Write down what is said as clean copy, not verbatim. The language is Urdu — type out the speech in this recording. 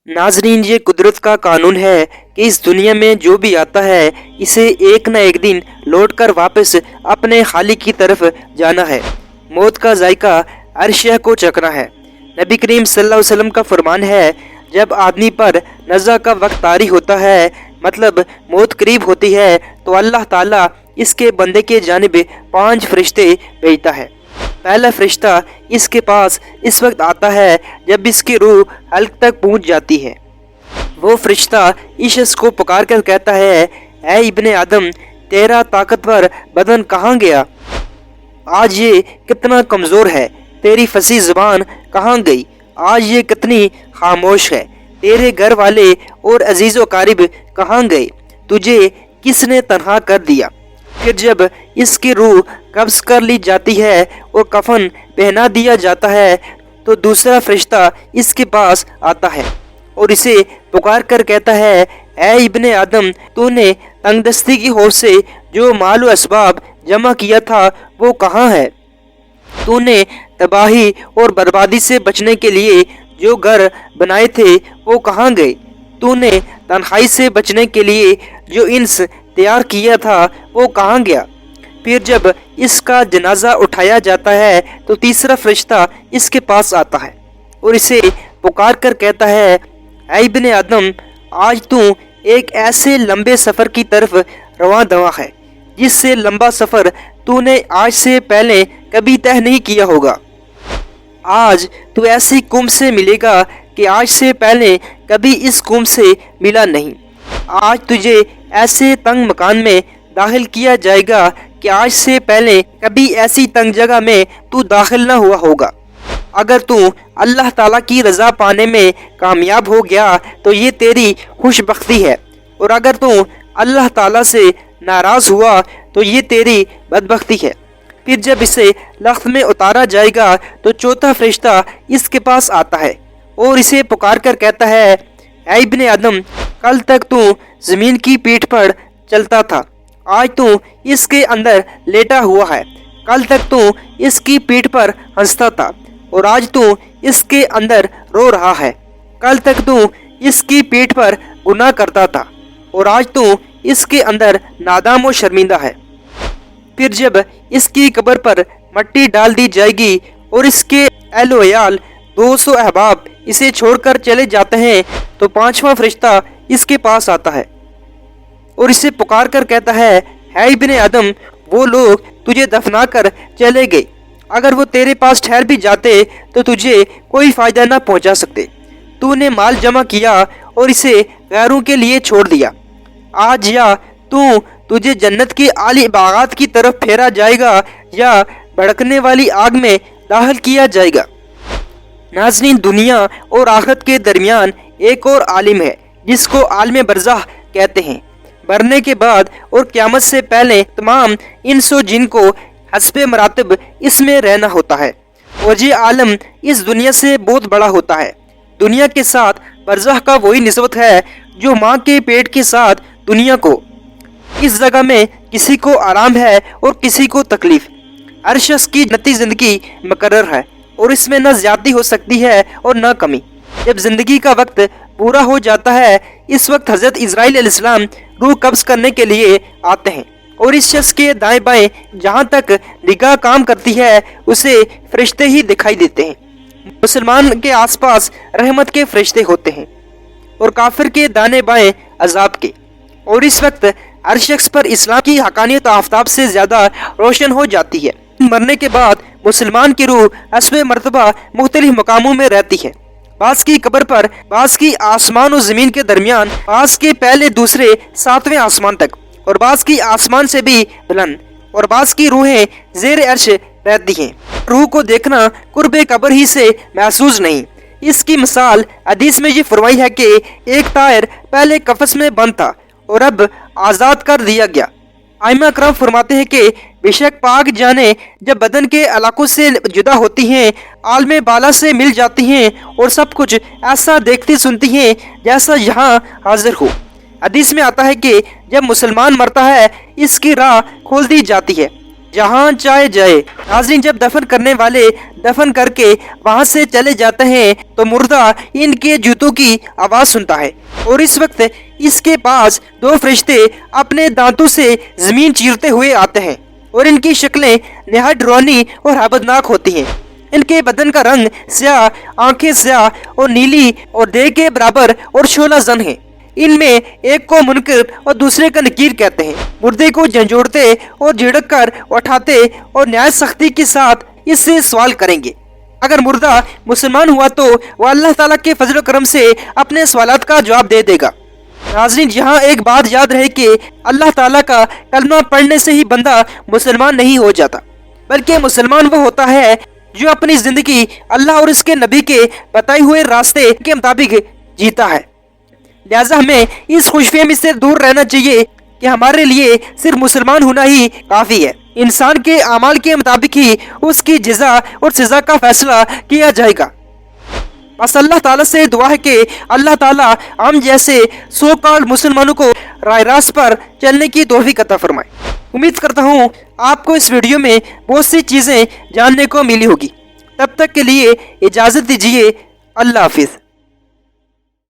ناظرین، یہ قدرت کا قانون ہے کہ اس دنیا میں جو بھی آتا ہے اسے ایک نہ ایک دن لوٹ کر واپس اپنے خالق کی طرف جانا ہے۔ موت کا ذائقہ ہر شے کو چکھنا ہے۔ نبی کریم صلی اللہ علیہ وسلم کا فرمان ہے، جب آدمی پر نزع کا وقت طاری ہوتا ہے، مطلب موت قریب ہوتی ہے، تو اللہ تعالیٰ اس کے بندے کے جانب 5 فرشتے بھیجتا ہے۔ پہلا فرشتہ اس کے پاس اس وقت آتا ہے جب اس کی روح حلق تک پہنچ جاتی ہے۔ وہ فرشتہ اس شخص کو پکار کر کہتا ہے، اے ابن آدم، تیرا طاقتور بدن کہاں گیا؟ آج یہ کتنا کمزور ہے۔ تیری فصیح زبان کہاں گئی؟ آج یہ کتنی خاموش ہے۔ تیرے گھر والے اور عزیز و قارب کہاں گئے؟ تجھے کس نے تنہا کر دیا؟ پھر جب اس کی روح قبض کر لی جاتی ہے اور کفن پہنا دیا جاتا ہے تو دوسرا فرشتہ اس کے پاس آتا ہے اور اسے پکار کر کہتا ہے، اے ابن آدم، تو نے تنگ دستی کی ہوش سے جو مال و اسباب جمع کیا تھا وہ کہاں ہے؟ تو نے تباہی اور بربادی سے بچنے کے لیے جو گھر بنائے تھے وہ کہاں گئے؟ تو نے تنہائی سے بچنے کے لیے جو انس تیار کیا تھا وہ کہاں گیا؟ پھر جب اس کا جنازہ اٹھایا جاتا ہے تو تیسرا فرشتہ اس کے پاس آتا ہے اور اسے پکار کر کہتا ہے، اے ابن آدم، آج تو ایک ایسے لمبے سفر کی طرف رواں دواں ہے جس سے لمبا سفر تو نے آج سے پہلے کبھی طے نہیں کیا ہوگا۔ آج تو ایسی قوم سے ملے گا کہ آج سے پہلے کبھی اس قوم سے ملا نہیں۔ آج تجھے ایسے تنگ مکان میں داخل کیا جائے گا کہ آج سے پہلے کبھی ایسی تنگ جگہ میں تو داخل نہ ہوا ہوگا۔ اگر تو اللہ تعالیٰ کی رضا پانے میں کامیاب ہو گیا تو یہ تیری خوش بختی ہے، اور اگر تو اللہ تعالیٰ سے ناراض ہوا تو یہ تیری بدبختی ہے۔ پھر جب اسے لخت میں اتارا جائے گا تو چوتھا فرشتہ اس کے پاس آتا ہے اور اسے پکار کر کہتا ہے، اے ابن آدم، کل تک تو زمین کی پیٹھ پر چلتا تھا، آج تو اس کے اندر لیٹا ہوا ہے۔ کل تک تو اس کی پیٹھ پر ہنستا تھا اور آج تو اس کے اندر رو رہا ہے۔ کل تک تو اس کی پیٹھ پر گناہ کرتا تھا اور آج تو اس کے اندر نادام و شرمندہ ہے۔ پھر جب اس کی قبر پر مٹی ڈال دی جائے گی اور اس کے اہل و عیال 200 احباب اسے چھوڑ کر چلے جاتے ہیں تو پانچواں فرشتہ اس کے پاس آتا ہے اور اسے پکار کر کہتا ہے، اے ابن آدم، وہ لوگ تجھے دفنا کر چلے گئے، اگر وہ تیرے پاس ٹھہر بھی جاتے تو تجھے کوئی فائدہ نہ پہنچا سکتے۔ تو نے مال جمع کیا اور اسے غیروں کے لیے چھوڑ دیا۔ آج یا تجھے جنت کے عالی باغات کی طرف پھیرا جائے گا یا بھڑکنے والی آگ میں داخل کیا جائے گا۔ ناظرین، دنیا اور آخرت کے درمیان ایک اور عالم ہے جس کو عالم برزخ کہتے ہیں۔ مرنے کے بعد اور قیامت سے پہلے تمام انس و جن کو حسب مراتب اس میں رہنا ہوتا ہے اور یہ عالم اس دنیا سے بہت بڑا ہوتا ہے۔ دنیا کے ساتھ برزخ کا وہی نسبت ہے جو ماں کے پیٹ کے ساتھ دنیا کو۔ اس جگہ میں کسی کو آرام ہے اور کسی کو تکلیف۔ ہر شخص کی جنتی زندگی مقرر ہے اور اس میں نہ زیادتی ہو سکتی ہے اور نہ کمی۔ جب زندگی کا وقت پورا ہو جاتا ہے، اس وقت حضرت اسرائیل علیہ السلام روح قبض کرنے کے لیے آتے ہیں اور اس شخص کے دائیں بائیں جہاں تک نگاہ کام کرتی ہے اسے فرشتے ہی دکھائی دیتے ہیں۔ مسلمان کے آس پاس رحمت کے فرشتے ہوتے ہیں اور کافر کے دانے بائیں عذاب کے، اور اس وقت ہر شخص پر اسلام کی حقانیت آفتاب سے زیادہ روشن ہو جاتی ہے۔ مرنے کے بعد مسلمان کی روح حسب مرتبہ مختلف مقاموں میں رہتی ہے، بعض کی قبر پر، بعض کی آسمان و زمین کے درمیان، بعض کے پہلے دوسرے 7ویں آسمان تک، اور بعض کی آسمان سے بھی بلند، اور بعض کی روحیں زیر عرش رہتی ہیں۔ روح کو دیکھنا قرب قبر ہی سے محسوس نہیں۔ اس کی مثال حدیث میں یہ فرمائی ہے کہ ایک طائر پہلے قفس میں بند تھا اور اب آزاد کر دیا گیا۔ ائمہ کرام فرماتے ہیں کہ بے شک پاک جانے جب بدن کے علاقوں سے جدا ہوتی ہیں، عالم بالا سے مل جاتی ہیں اور سب کچھ ایسا دیکھتی سنتی ہیں جیسا یہاں حاضر ہو۔ حدیث میں آتا ہے کہ جب مسلمان مرتا ہے اس کی راہ کھول دی جاتی ہے، جہاں چاہے جائے۔ ناظرین، جب دفن کرنے والے دفن کر کے وہاں سے چلے جاتے ہیں تو مردہ ان کے جوتوں کی آواز سنتا ہے، اور اس وقت اس کے پاس دو فرشتے اپنے دانتوں سے زمین چیرتے ہوئے آتے ہیں، اور ان کی شکلیں نہایت ڈراؤنی اور ہیبتناک ہوتی ہیں۔ ان کے بدن کا رنگ سیاہ، آنکھیں سیاہ اور نیلی اور دیگ کے برابر اور شعلہ زن ہیں۔ ان میں ایک کو منکر اور دوسرے کا نکیر کہتے ہیں۔ مردے کو جھنجھوڑتے اور جھڑک کر اٹھاتے اور نہایت سختی کے ساتھ اس سے سوال کریں گے۔ اگر مردہ مسلمان ہوا تو وہ اللہ تعالیٰ کے فضل و کرم سے اپنے سوالات کا جواب دے دے گا۔ ناظرین، یہاں ایک بات یاد رہے کہ اللہ تعالیٰ کا کلمہ پڑھنے سے ہی بندہ مسلمان نہیں ہو جاتا، بلکہ مسلمان وہ ہوتا ہے جو اپنی زندگی اللہ اور اس کے نبی کے بتائے ہوئے راستے کے مطابق جیتا ہے۔ لہٰذا ہمیں اس خوش فہمی سے دور رہنا چاہیے کہ ہمارے لیے صرف مسلمان ہونا ہی کافی ہے۔ انسان کے اعمال کے مطابق ہی اس کی جزا اور سزا کا فیصلہ کیا جائے گا۔ بس اللہ تعالیٰ سے دعا ہے کہ اللہ تعالیٰ ہم جیسے سو کال مسلمانوں کو راہ راست پر چلنے کی توفیق عطا فرمائے۔ امید کرتا ہوں آپ کو اس ویڈیو میں بہت سی چیزیں جاننے کو ملی ہوگی۔ تب تک کے لیے اجازت دیجیے، اللہ حافظ۔